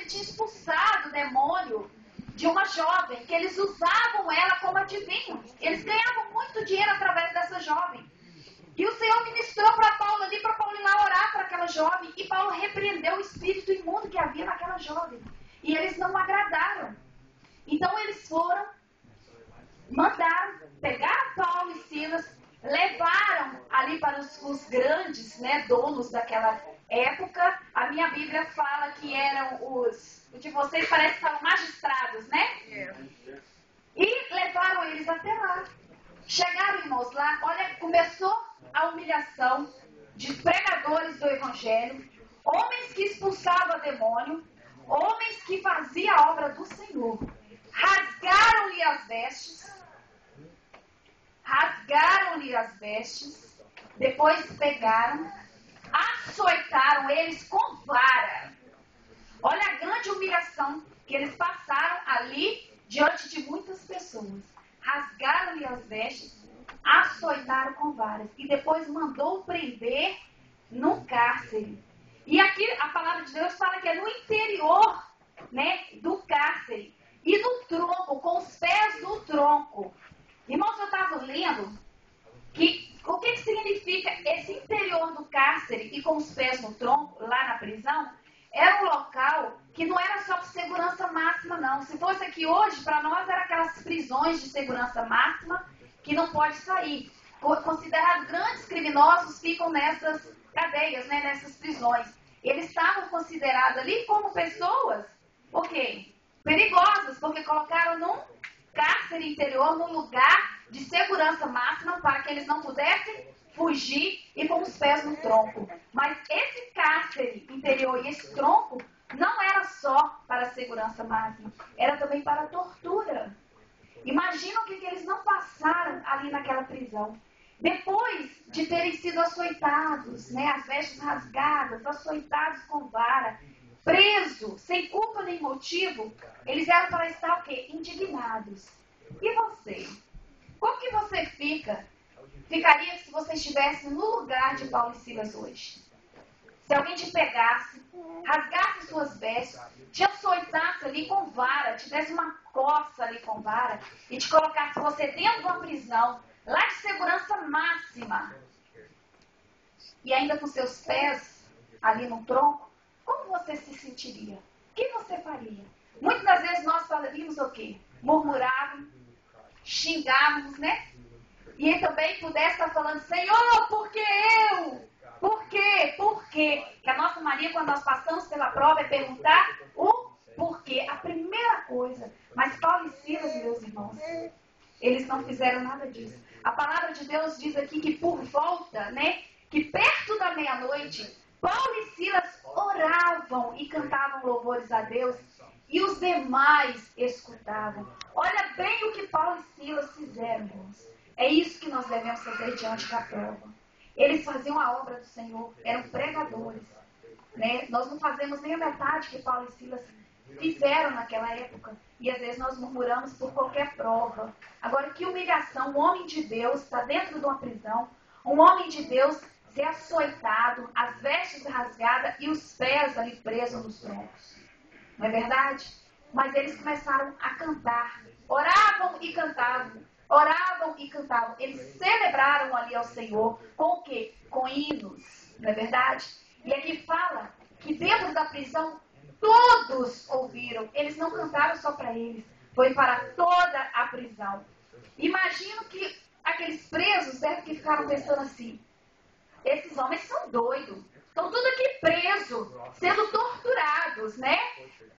tinha expulsado o demônio de uma jovem, que eles usavam ela como adivinho. Eles ganhavam muito dinheiro através dessa jovem. E o Senhor ministrou para Paulo ali, para Paulo ir lá orar para aquela jovem. E Paulo repreendeu o espírito imundo que havia naquela jovem. E eles não agradaram. Então eles foram, mandaram, pegaram Paulo e Silas, levaram ali para os grandes, né, donos daquela época. A minha Bíblia fala que eram o de vocês parece que são magistrados, né? E levaram eles até lá. Chegaram, irmãos, lá, olha, começou a humilhação de pregadores do Evangelho, homens que expulsavam demônio, homens que faziam a obra do Senhor. Rasgaram-lhe as vestes, depois pegaram, açoitaram eles com vara. Olha a grande humilhação que eles passaram ali diante de muitas pessoas. Rasgaram-lhe as vestes, açoitaram com varas e depois mandou prender no cárcere. E aqui a palavra de Deus fala que é no interior, né, do cárcere e no tronco, com os pés no tronco. Irmãos, eu estava lendo que o que significa esse interior do cárcere e com os pés no tronco, lá na prisão. Era um local que não era só de segurança máxima, não. Se fosse aqui hoje, para nós, era aquelas prisões de segurança máxima que não pode sair. Considerados grandes criminosos ficam nessas cadeias, né, nessas prisões. Eles estavam considerados ali como pessoas, por quê? Perigosas, porque colocaram num cárcere interior, num lugar de segurança máxima para que eles não pudessem fugir e com os pés no tronco. Mas esse cárcere interior e esse tronco não era só para a segurança máxima, era também para a tortura. Imagina o que eles não passaram ali naquela prisão. Depois de terem sido açoitados, né, as vestes rasgadas, açoitados com vara, presos, sem culpa nem motivo, eles eram para estar o quê? Indignados. E você? Como que você ficaria se você estivesse no lugar de Paulo e Silas hoje? Se alguém te pegasse, rasgasse suas vestes, te açoitasse ali com vara, te desse uma coça ali com vara e te colocasse você dentro de uma prisão, lá de segurança máxima, e ainda com seus pés ali no tronco, como você se sentiria? O que você faria? Muitas das vezes nós falaríamos o quê? Murmurávamos, xingávamos, né? E ele também pudesse estar falando, Senhor, por que eu? Por quê? Por quê? Que a nossa Maria, quando nós passamos pela prova, é perguntar o porquê. A primeira coisa. Mas Paulo e Silas, meus irmãos, eles não fizeram nada disso. A palavra de Deus diz aqui que por volta, né, que perto da meia-noite, Paulo e Silas oravam e cantavam louvores a Deus e os demais escutavam. Olha bem o que Paulo e Silas fizeram, irmãos. É isso que nós devemos fazer diante da prova. Eles faziam a obra do Senhor, eram pregadores. Né? Nós não fazemos nem a metade que Paulo e Silas fizeram naquela época. E às vezes nós murmuramos por qualquer prova. Agora, que humilhação, um homem de Deus está dentro de uma prisão, um homem de Deus ser açoitado, as vestes rasgadas e os pés ali presos nos troncos. Não é verdade? Mas eles começaram a cantar, oravam e cantavam. Oravam e cantavam. Eles celebraram ali ao Senhor com o quê? Com hinos, não é verdade? E aqui fala que dentro da prisão todos ouviram. Eles não cantaram só para eles, foi para toda a prisão. Imagino que aqueles presos devem que ficaram pensando assim, esses homens são doidos. Estão tudo aqui presos, sendo torturados, né?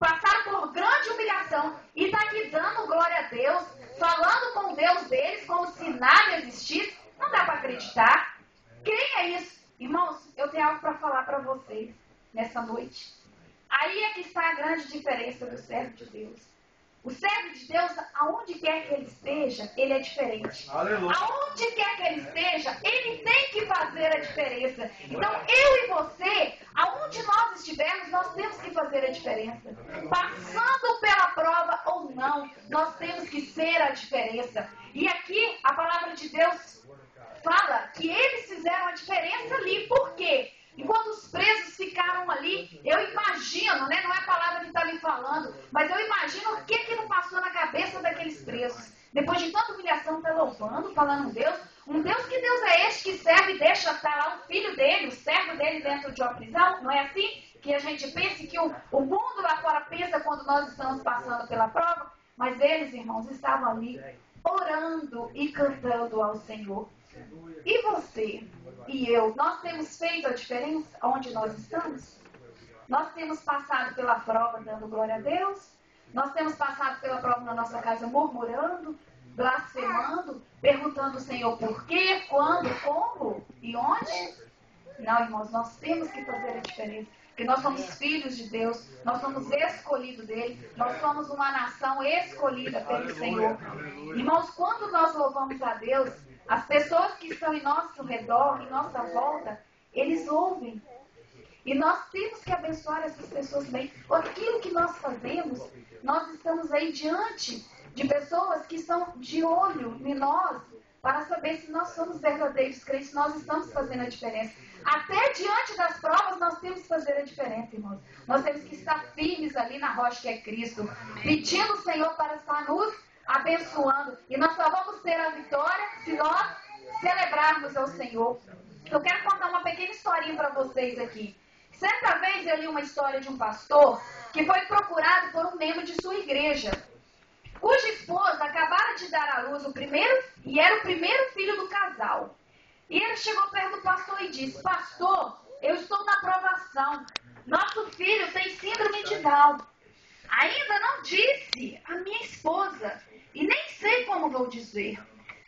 Passaram por grande humilhação e está aqui dando glória a Deus, falando com o Deus deles como se nada existisse. Não dá para acreditar. Quem é isso? Irmãos, eu tenho algo para falar para vocês nessa noite. Aí é que está a grande diferença do servo de Deus. O servo de Deus, aonde quer que ele esteja, ele é diferente. Aleluia. Aonde quer que ele esteja, ele tem que fazer a diferença. Então, eu e você, aonde nós estivermos, nós temos que fazer a diferença. Passando pela prova ou não, nós temos que ser a diferença. E aqui, a palavra de Deus fala que eles fizeram a diferença ali. Por quê? Enquanto os presos ficaram ali, eu imagino, né? Não é a palavra que está me falando irmão está louvando, falando um Deus que Deus é este que serve e deixa estar lá o filho dele, o servo dele dentro de uma prisão? Não é assim que a gente pensa, que o mundo lá fora pensa quando nós estamos passando pela prova? Mas eles, irmãos, estavam ali orando e cantando ao Senhor. E você e eu, nós temos feito a diferença onde nós estamos? Nós temos passado pela prova dando glória a Deus? Nós temos passado pela prova na nossa casa murmurando, blasfemando, perguntando ao Senhor por quê, quando, como e onde? Não, irmãos, nós temos que fazer a diferença. Porque nós somos filhos de Deus, nós somos escolhidos dele, nós somos uma nação escolhida pelo Senhor. Irmãos, quando nós louvamos a Deus, as pessoas que estão em nosso redor, em nossa volta, eles ouvem. E nós temos que abençoar essas pessoas bem. Aquilo que nós fazemos, nós estamos aí diante de pessoas que estão de olho em nós, para saber se nós somos verdadeiros crentes, nós estamos fazendo a diferença. Até diante das provas, nós temos que fazer a diferença, irmãos. Nós temos que estar firmes ali na rocha que é Cristo, pedindo ao Senhor para estar nos abençoando. E nós só vamos ter a vitória se nós celebrarmos ao Senhor. Eu quero contar uma pequena historinha para vocês aqui. Certa vez eu li uma história de um pastor que foi procurado por um membro de sua igreja, cuja esposa acabara de dar à luz e era o primeiro filho do casal. E ele chegou perto do pastor e disse: pastor, eu estou na aprovação. Nosso filho tem síndrome de Down. Ainda não disse a minha esposa e nem sei como vou dizer.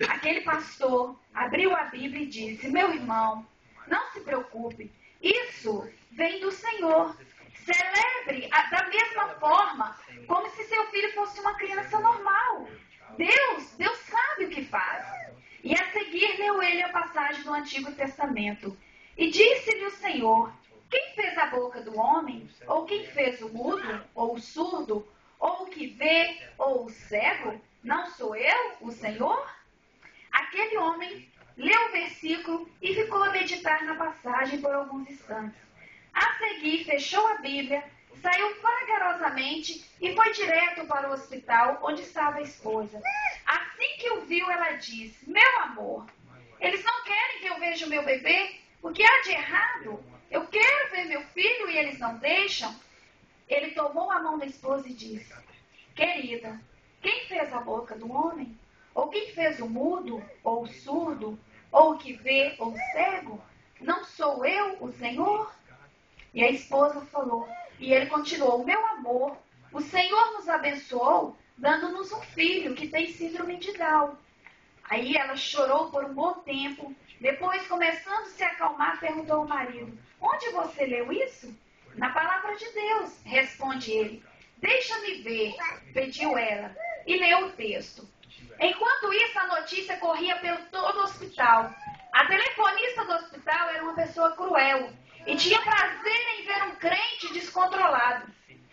Aquele pastor abriu a Bíblia e disse: meu irmão, não se preocupe, isso vem do Senhor. Celebre da mesma forma, como se seu filho fosse uma criança normal. Deus sabe o que faz. E a seguir leu ele a passagem do Antigo Testamento. E disse-lhe o Senhor: quem fez a boca do homem? Ou quem fez o mudo? Ou o surdo? Ou o que vê? Ou o cego? Não sou eu, o Senhor? Aquele homem leu o versículo e ficou a meditar na passagem por alguns instantes. A seguir, fechou a Bíblia, saiu vagarosamente e foi direto para o hospital onde estava a esposa. Assim que o viu, ela disse: meu amor, eles não querem que eu veja o meu bebê? O que há de errado? Eu quero ver meu filho e eles não deixam. Ele tomou a mão da esposa e disse: querida, quem fez a boca do homem? Ou quem fez o mudo, ou o surdo, ou o que vê, ou o cego? Não sou eu, o Senhor? E a esposa falou, e ele continuou: meu amor, o Senhor nos abençoou, dando-nos um filho que tem síndrome de Down. Aí ela chorou por um bom tempo, depois, começando a se acalmar, perguntou ao marido: onde você leu isso? Na palavra de Deus, responde ele. Deixa-me ver, pediu ela, e leu o texto. Enquanto isso, a notícia corria pelo todo o hospital. A telefonista do hospital era uma pessoa cruel e tinha prazer em ver um crente descontrolado.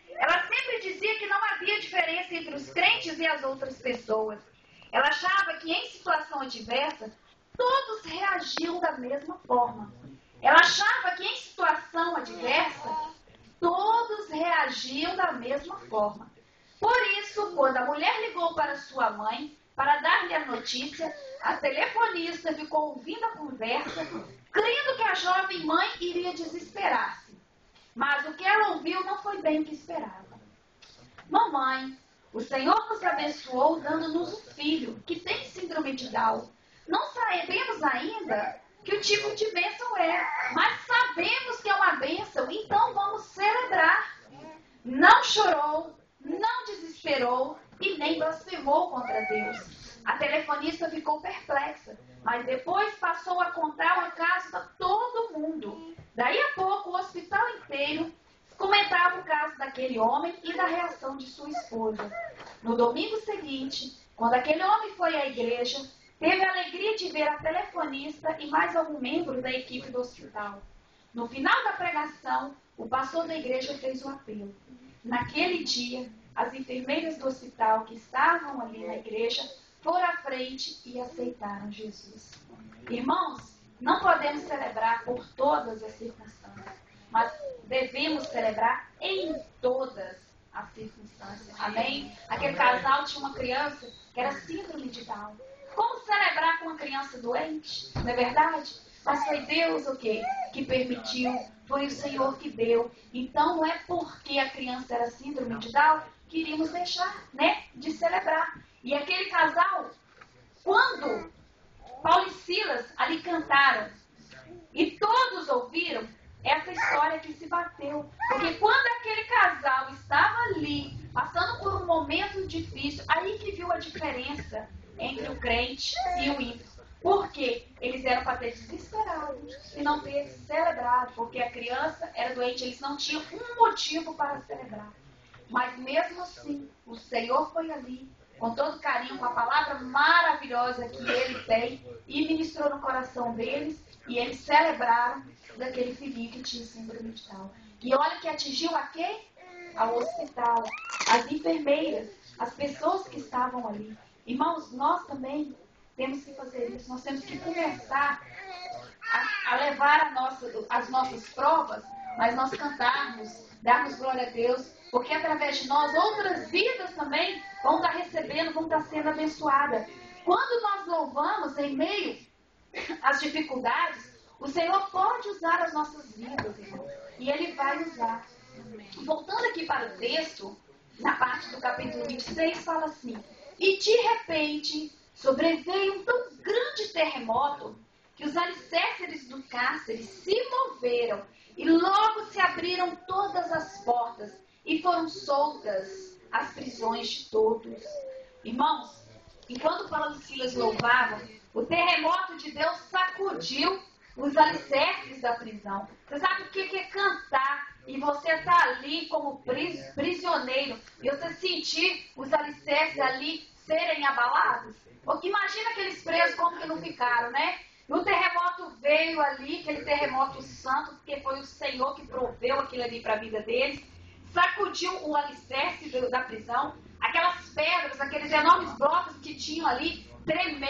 Ela sempre dizia que não havia diferença entre os crentes e as outras pessoas. Ela achava que em situação adversa, todos reagiam da mesma forma. Ela achava que em situação adversa, todos reagiam da mesma forma. Por isso, quando a mulher ligou para sua mãe para dar-lhe a notícia, a telefonista ficou ouvindo a conversa, crendo que a jovem mãe iria desesperar-se. Mas o que ela ouviu não foi bem o que esperava. Mamãe, o Senhor nos abençoou dando-nos um filho que tem síndrome de Down. Não sabemos ainda que o tipo de bênção é, mas sabemos que é uma bênção, então vamos celebrar. Não chorou, não desesperou e nem blasfemou contra Deus. A telefonista ficou perplexa, mas depois passou a contar o caso a todo mundo. Daí a pouco, o hospital inteiro comentava o caso daquele homem e da reação de sua esposa. No domingo seguinte, quando aquele homem foi à igreja, teve a alegria de ver a telefonista e mais algum membro da equipe do hospital. No final da pregação, o pastor da igreja fez um apelo. Naquele dia, as enfermeiras do hospital que estavam ali na igreja foram à frente e aceitaram Jesus. Irmãos, não podemos celebrar por todas as circunstâncias, mas devemos celebrar em todas as circunstâncias. Amém? Aquele casal tinha uma criança que era síndrome de Down. Como celebrar com uma criança doente? Não é verdade? Mas foi Deus o quê? Que permitiu. Foi o Senhor que deu. Então não é porque a criança era síndrome de Down que iríamos deixar, né, de celebrar. E aquele casal, quando Paulo e Silas ali cantaram e todos ouviram, essa história que se bateu. Porque quando aquele casal estava ali, passando por um momento difícil, aí que viu a diferença entre o crente e o ímpio. Porque eles eram para ter desesperado e não ter celebrado. Porque a criança era doente, eles não tinham um motivo para celebrar. Mas mesmo assim, o Senhor foi ali, com todo carinho, com a palavra maravilhosa que Ele tem, e ministrou no coração deles, e eles celebraram daquele filhinho que tinha síndrome de Down. E olha que atingiu a quem? Ao hospital, as enfermeiras, as pessoas que estavam ali. Irmãos, nós também temos que fazer isso, nós temos que começar a levar as nossas provas, mas nós cantarmos, darmos glória a Deus, porque através de nós, outras vidas também vão estar recebendo, vão estar sendo abençoadas. Quando nós louvamos em meio às dificuldades, o Senhor pode usar as nossas vidas, irmão, e Ele vai usar. Voltando aqui para o texto, na parte do capítulo 26, fala assim: e de repente sobreveio um tão grande terremoto que os alicerces do cárcere se moveram e logo se abriram todas as portas e foram soltas as prisões de todos. Irmãos, enquanto Paulo e Silas louvavam, o terremoto de Deus sacudiu os alicerces da prisão. Você sabe o que é cantar e você está ali como prisioneiro e você sentir os alicerces ali serem abalados? Porque imagina aqueles presos como que não ficaram, né? E o terremoto veio ali, aquele terremoto santo, porque foi o Senhor que proveu aquilo ali para a vida deles, sacudiu o alicerce da prisão, aquelas pedras, aqueles enormes blocos que tinham ali, tremeram.